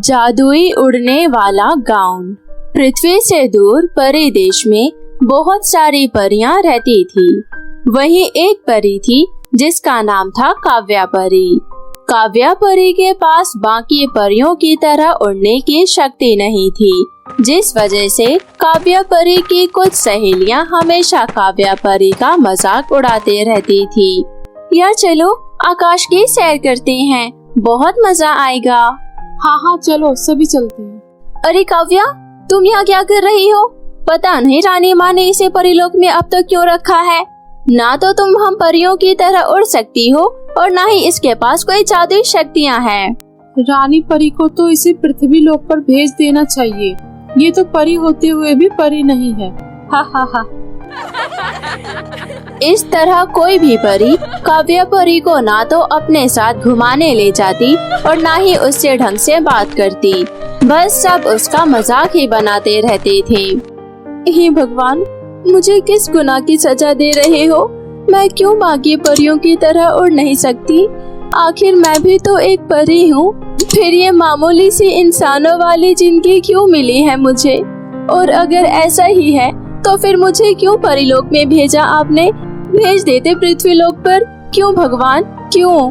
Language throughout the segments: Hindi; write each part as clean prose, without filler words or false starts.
जादुई उड़ने वाला गाउन। पृथ्वी से दूर परी देश में बहुत सारी परियां रहती थी। वहीं एक परी थी जिसका नाम था काव्या परी। काव्या परी के पास बाकी परियों की तरह उड़ने की शक्ति नहीं थी, जिस वजह से काव्या परी की कुछ सहेलियां हमेशा काव्या परी का मजाक उड़ाते रहती थी। यार चलो आकाश की सैर करते हैं, बहुत मजा आएगा। हाँ चलो सभी चलते हैं। अरे काव्या, तुम यहाँ क्या कर रही हो? पता नहीं रानी माँ ने इसे परीलोक में अब तक क्यों रखा है। ना तो तुम हम परियों की तरह उड़ सकती हो और ना ही इसके पास कोई जादुई शक्तियाँ हैं। रानी परी को तो इसे पृथ्वी लोक पर भेज देना चाहिए। ये तो परी होते हुए भी परी नहीं है। हा हा हा। इस तरह कोई भी परी काव्या परी को ना तो अपने साथ घुमाने ले जाती और ना ही उससे ढंग से बात करती। बस सब उसका मजाक ही बनाते रहते थे। हे भगवान, मुझे किस गुनाह की सजा दे रहे हो? मैं क्यों बाकी परियों की तरह उड़ नहीं सकती? आखिर मैं भी तो एक परी हूँ। फिर ये मामूली सी इंसानों वाली जिंदगी क्यों मिली है मुझे? और अगर ऐसा ही है तो फिर मुझे क्यों परीलोक में भेजा आपने? भेज देते पृथ्वी लोक पर। क्यों भगवान, क्यों?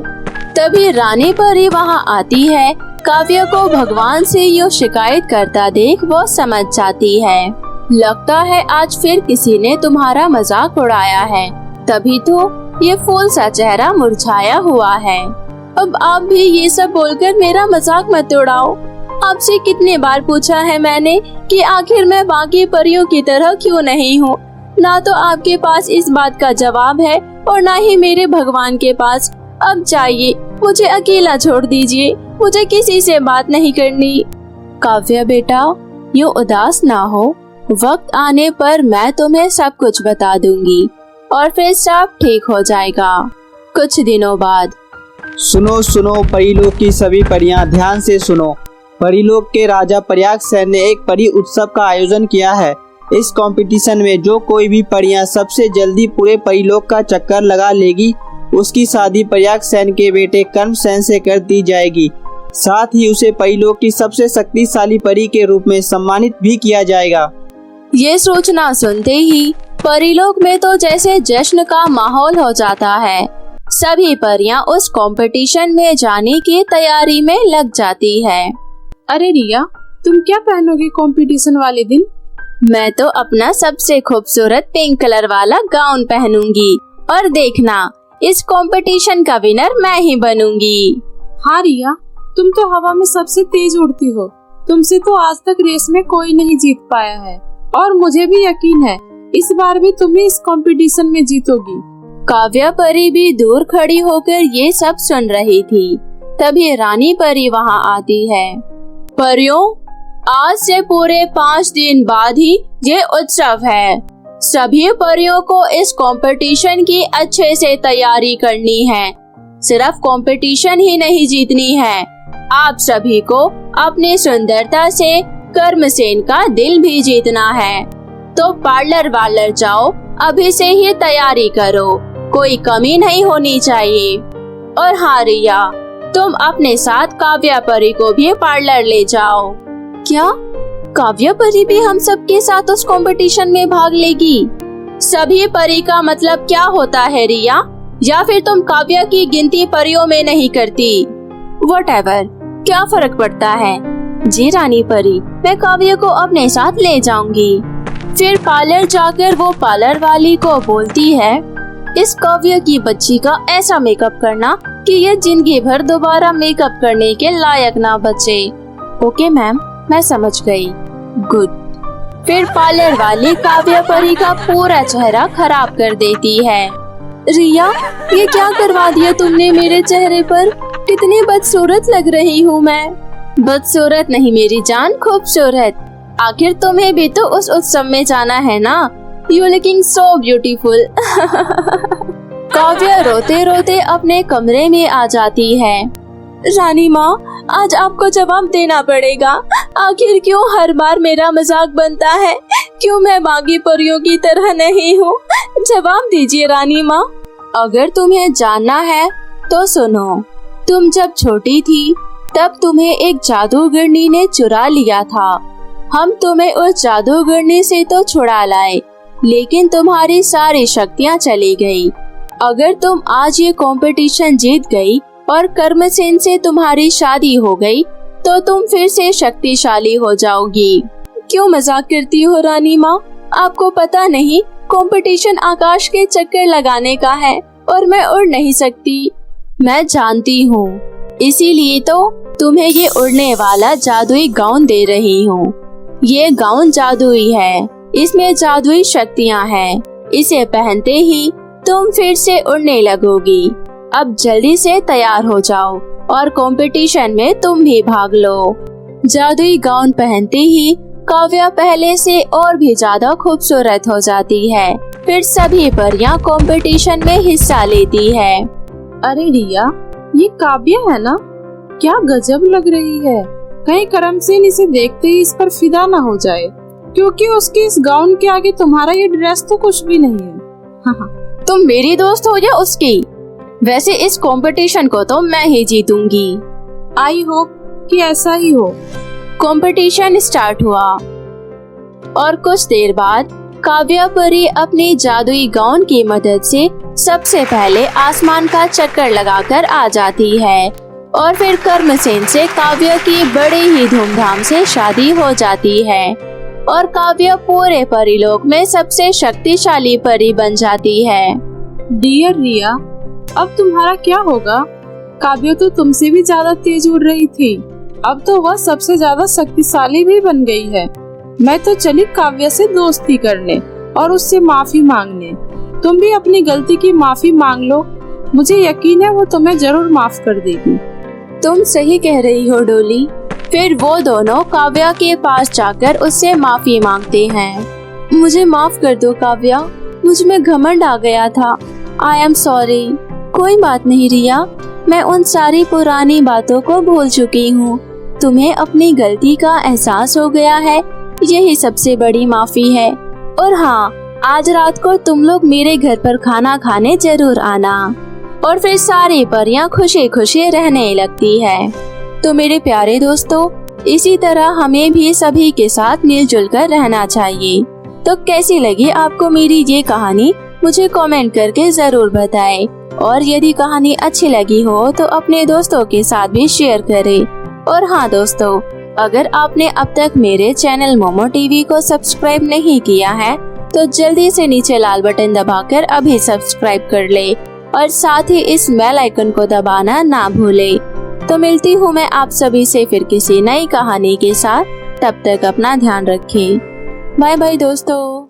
तभी रानी परी वहाँ आती है। काव्या को भगवान से यूँ शिकायत करता देख वो समझ जाती है। लगता है आज फिर किसी ने तुम्हारा मजाक उड़ाया है, तभी तो ये फूल सा चेहरा मुरझाया हुआ है। अब आप भी ये सब बोलकर मेरा मजाक मत उड़ाओ। आपसे कितने बार पूछा है मैंने कि आखिर मैं बाकी परियों की तरह क्यों नहीं हूँ। ना तो आपके पास इस बात का जवाब है और ना ही मेरे भगवान के पास। अब जाइए, मुझे अकेला छोड़ दीजिए, मुझे किसी से बात नहीं करनी। काव्या बेटा, यूँ उदास ना हो। वक्त आने पर मैं तुम्हें सब कुछ बता दूंगी और फिर सब ठीक हो जाएगा कुछ दिनों बाद। सुनो सुनो परीलोक की सभी परियां, ध्यान से सुनो। परीलोक के राजा प्रयागसेन ने एक परी उत्सव का आयोजन किया है। इस कंपटीशन में जो कोई भी परियां सबसे जल्दी पूरे परीलोक का चक्कर लगा लेगी, उसकी शादी प्रयागसेन के बेटे कर्मसेन से कर दी जाएगी। साथ ही उसे परीलोक की सबसे शक्तिशाली परी के रूप में सम्मानित भी किया जाएगा। ये सूचना सुनते ही परीलोक में तो जैसे जश्न का माहौल हो जाता है। सभी परियां उस कंपटीशन में जाने की तैयारी में लग जाती है। अरे रिया, तुम क्या पहनोगी कंपटीशन वाले दिन? मैं तो अपना सबसे खूबसूरत पिंक कलर वाला गाउन पहनूंगी और देखना, इस कंपटीशन का विनर मैं ही बनूंगी। हाँ रिया, तुम तो हवा में सबसे तेज उड़ती हो। तुमसे तो आज तक रेस में कोई नहीं जीत पाया है और मुझे भी यकीन है इस बार भी तुम ही इस कंपटीशन में जीतोगी। काव्या परी भी दूर खड़ी होकर ये सब सुन रही थी। तभी रानी परी वहाँ आती है। परियों, आज से पूरे 5 दिन बाद ही ये उत्सव है। सभी परियों को इस कंपटीशन की अच्छे से तैयारी करनी है। सिर्फ कंपटीशन ही नहीं जीतनी है, आप सभी को अपनी सुंदरता से कर्मसेन का दिल भी जीतना है। तो पार्लर वार्लर जाओ, अभी से ही तैयारी करो, कोई कमी नहीं होनी चाहिए। और हाँ रिया, तुम अपने साथ काव्या परी को भी पार्लर ले जाओ। क्या काव्या परी भी हम सब के साथ उस कंपटीशन में भाग लेगी? सभी परी का मतलब क्या होता है रिया? या फिर तुम काव्या की गिनती परियों में नहीं करती? व्हाटएवर, क्या फर्क पड़ता है। जी रानी परी, मैं काव्या को अपने साथ ले जाऊंगी। फिर पार्लर जाकर वो पार्लर वाली को बोलती है, इस काव्या की बच्ची का ऐसा मेकअप करना कि ये जिंदगी भर दोबारा मेकअप करने के लायक ना बचे। ओके मैम, मैं समझ गई। गुड। फिर पार्लर वाली काव्या परी का पूरा चेहरा खराब कर देती है। रिया, ये क्या करवा दिया तुमने मेरे चेहरे पर? कितनी बदसूरत लग रही हूँ मैं। बदसूरत नहीं मेरी जान, खूबसूरत। आखिर तुम्हें भी तो उस उत्सव में जाना है ना। You looking so beautiful. Kavya रोते रोते अपने कमरे में आ जाती है। रानी माँ, आज आपको जवाब देना पड़ेगा। आखिर क्यों हर बार मेरा मजाक बनता है? क्यों मैं बाकी परियों की तरह नहीं हूँ? जवाब दीजिए रानी माँ। अगर तुम्हें जानना है तो सुनो। तुम जब छोटी थी तब तुम्हें एक जादूगरनी ने चुरा लिया था। हम तुम्हें उस जादूगरनी से तो छुड़ा लाए, लेकिन तुम्हारी सारी शक्तियाँ चली गई। अगर तुम आज ये कंपटीशन जीत गई और कर्मसेन से तुम्हारी शादी हो गई तो तुम फिर से शक्तिशाली हो जाओगी। क्यों मजाक करती हो रानी माँ? आपको पता नहीं कंपटीशन आकाश के चक्कर लगाने का है और मैं उड़ नहीं सकती। मैं जानती हूँ, इसीलिए तो तुम्हें ये उड़ने वाला जादुई गाउन दे रही हूँ। ये गाउन जादुई है, इसमें जादुई शक्तियाँ हैं। इसे पहनते ही तुम फिर से उड़ने लगोगी। अब जल्दी से तैयार हो जाओ और कंपटीशन में तुम भी भाग लो। जादुई गाउन पहनते ही काव्या पहले से और भी ज्यादा खूबसूरत हो जाती है। फिर सभी परियां कंपटीशन में हिस्सा लेती है। अरे रिया, ये काव्या है ना? क्या गजब लग रही है। कहीं करमसेन इसे देखते ही इस पर फिदा न हो जाए, क्योंकि उसके इस गाउन के आगे तुम्हारा ये ड्रेस तो कुछ भी नहीं है। हाँ, तुम मेरी दोस्त हो या उसकी? वैसे इस कंपटीशन को तो मैं ही जीतूंगी। आई होप कि ऐसा ही हो। कंपटीशन स्टार्ट हुआ और कुछ देर बाद काव्या परी अपनी जादुई गाउन की मदद से सबसे पहले आसमान का चक्कर लगाकर आ जाती है और फिर कर्मसेन से काव्या की बड़े ही धूमधाम से शादी हो जाती है और काव्या पूरे परीलोक में सबसे शक्तिशाली परी बन जाती है। डियर रिया, अब तुम्हारा क्या होगा? काव्या तो तुमसे भी ज्यादा तेज उड़ रही थी, अब तो वह सबसे ज्यादा शक्तिशाली भी बन गई है। मैं तो चली काव्या से दोस्ती करने और उससे माफी मांगने। तुम भी अपनी गलती की माफी मांग लो, मुझे यकीन है वो तुम्हें जरूर माफ कर देगी। तुम सही कह रही हो डोली। फिर वो दोनों काव्या के पास जाकर उससे माफी मांगते हैं। मुझे माफ कर दो काव्या, मुझ में घमंड आ गया था। I am sorry. कोई बात नहीं रिया, मैं उन सारी पुरानी बातों को भूल चुकी हूँ। तुम्हें अपनी गलती का एहसास हो गया है, यही सबसे बड़ी माफी है। और हाँ, आज रात को तुम लोग मेरे घर पर खाना खाने जरूर आना। और फिर सारी परियां खुशी खुशी रहने लगती है। तो मेरे प्यारे दोस्तों, इसी तरह हमें भी सभी के साथ मिलजुल कर रहना चाहिए। तो कैसी लगी आपको मेरी ये कहानी? मुझे कमेंट करके जरूर बताएं। और यदि कहानी अच्छी लगी हो तो अपने दोस्तों के साथ भी शेयर करें। और हाँ दोस्तों, अगर आपने अब तक मेरे चैनल मोमो टीवी को सब्सक्राइब नहीं किया है तो जल्दी से नीचे लाल बटन दबाकर अभी सब्सक्राइब कर ले और साथ ही इस बेल आइकन को दबाना ना भूले। तो मिलती हूँ मैं आप सभी से फिर किसी नई कहानी के साथ। तब तक अपना ध्यान रखें। बाय बाय दोस्तों।